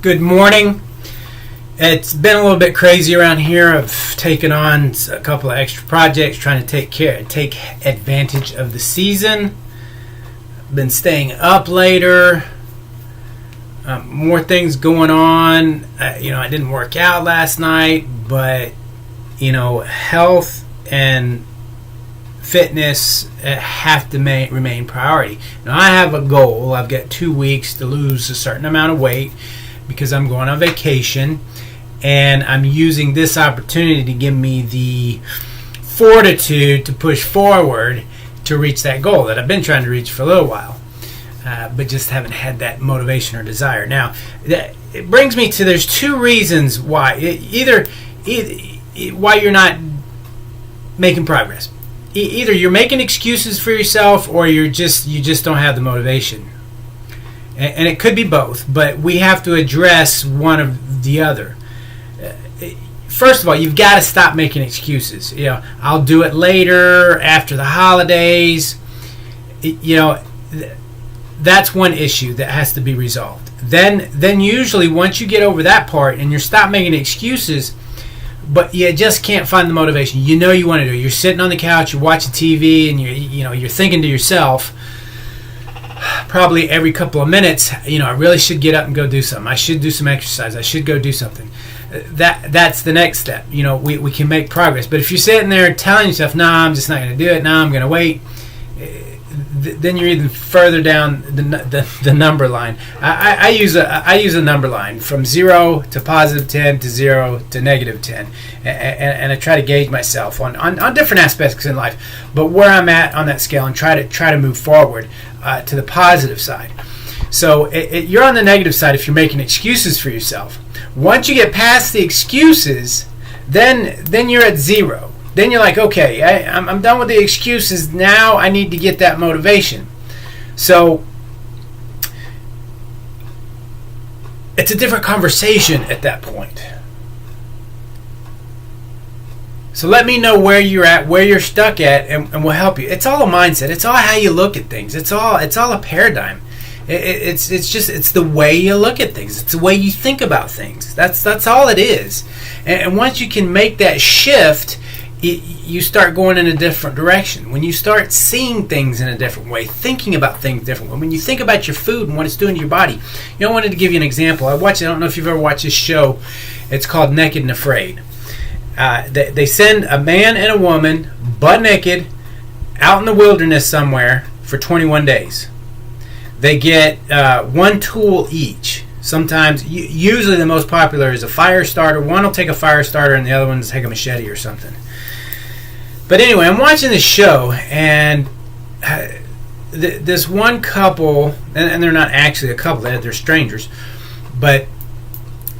Good morning. It's been a little bit crazy around here. I've taken on a couple of extra projects trying to take advantage of the season. Been staying up later. More things going on. I didn't work out last night, but health and fitness have to remain priority. Now I have a goal. I've got 2 weeks to lose a certain amount of weight because I'm going on vacation, and I'm using this opportunity to give me the fortitude to push forward to reach that goal that I've been trying to reach for a little while, but just haven't had that motivation or desire. Now, it brings me to there's two reasons why. Either why you're not making progress. Either you're making excuses for yourself, or you just don't have the motivation. And it could be both, but we have to address one of the other. First of all, you've got to stop making excuses. I'll do it later, after the holidays. That's one issue that has to be resolved. Then usually once you get over that part and you stop making excuses, but you just can't find the motivation. You want to do it. You're sitting on the couch, you're watching TV, and you're thinking to yourself, probably every couple of minutes, I really should get up and go do something. I should do some exercise. I should go do something. That's the next step. We can make progress. But if you're sitting there telling yourself, "Nah, I'm just not going to do it. Nah, I'm going to wait," then you're even further down the number line. I use a number line from 0 to positive 10 to 0 to negative 10, and I try to gauge myself on different aspects in life, but where I'm at on that scale, and try to move forward to the positive side. So you're on the negative side if you're making excuses for yourself. Once you get past the excuses, then you're at 0. Then you're like, okay, I'm done with the excuses. Now I need to get that motivation. So it's a different conversation at that point. So let me know where you're at, where you're stuck at, and we'll help you. It's all a mindset. It's all how you look at things. It's all a paradigm. It's the way you look at things. It's the way you think about things. That's all it is. And once you can make that shift, you start going in a different direction. When you start seeing things in a different way, thinking about things differently, when you think about your food and what it's doing to your body. I wanted to give you an example. I don't know if you've ever watched this show. It's called Naked and Afraid. They send a man and a woman, butt naked, out in the wilderness somewhere for 21 days. They get one tool each. Sometimes, usually the most popular is a fire starter. One will take a fire starter and the other one will take a machete or something. But anyway, I'm watching this show, and this one couple, and they're not actually a couple, they're strangers, but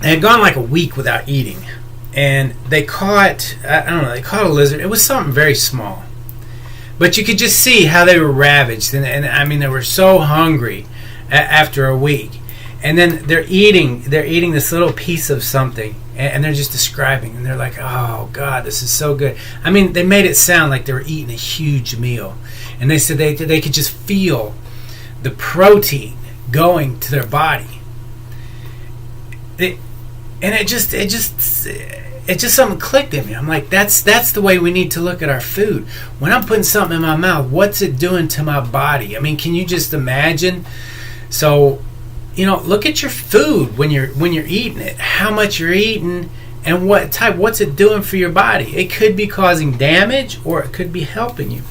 they had gone like a week without eating. And they caught a lizard. It was something very small. But you could just see how they were ravaged. And I mean, they were so hungry after a week. And then they're eating this little piece of something. And they're just describing. And they're like, "Oh, God, this is so good." I mean, they made it sound like they were eating a huge meal. And they said they could just feel the protein going to their body. It just something clicked in me. I'm like, that's the way we need to look at our food. When I'm putting something in my mouth, what's it doing to my body? I mean, can you just imagine? So, look at your food when you're eating it, how much you're eating, and what's it doing for your body? It could be causing damage, or it could be helping you.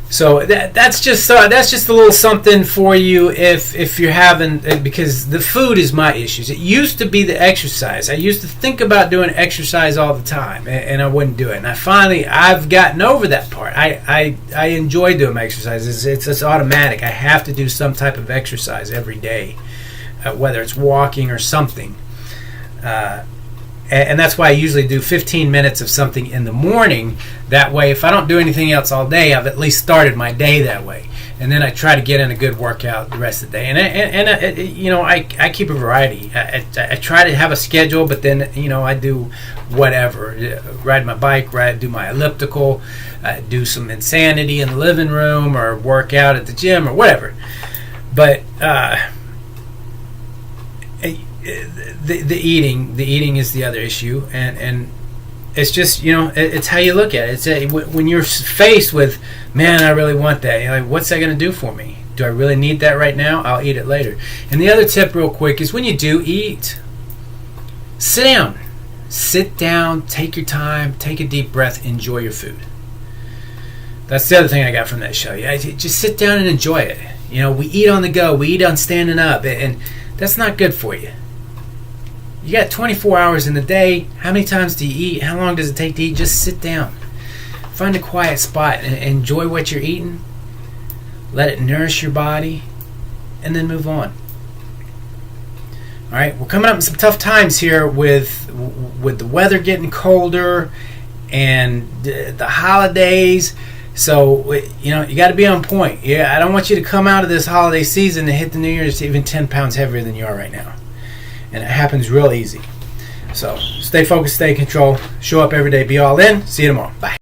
So that's just a little something for you if you're having, because the food is my issues. It used to be the exercise. I used to think about doing exercise all the time, and I wouldn't do it. And I've gotten over that part. I enjoy doing my exercises. It's automatic. I have to do some type of exercise every day, whether it's walking or something. And that's why I usually do 15 minutes of something in the morning. That way, if I don't do anything else all day, I've at least started my day that way. And then I try to get in a good workout the rest of the day. I keep a variety. I try to have a schedule, but then, I do whatever. Ride my bike, do my elliptical, do some insanity in the living room, or work out at the gym, or whatever. But the eating is the other issue, and it's just, it's how you look at it. When you're faced with, man, I really want that, you're like, what's that going to do for me? Do I really need that right now? I'll eat it later. And the other tip real quick is when you do eat, sit down, take your time, take a deep breath, enjoy your food. That's the other thing I got from that show. Yeah, just sit down and enjoy it. We eat on the go, we eat on standing up, and that's not good for you. You got 24 hours in the day. How many times do you eat? How long does it take to eat? Just sit down. Find a quiet spot and enjoy what you're eating. Let it nourish your body, and then move on. All right, we're coming up in some tough times here with the weather getting colder and the holidays. So, you got to be on point. Yeah, I don't want you to come out of this holiday season and hit the New Year's even 10 pounds heavier than you are right now. And it happens real easy. So, stay focused, stay in control, show up every day, be all in. See you tomorrow. Bye.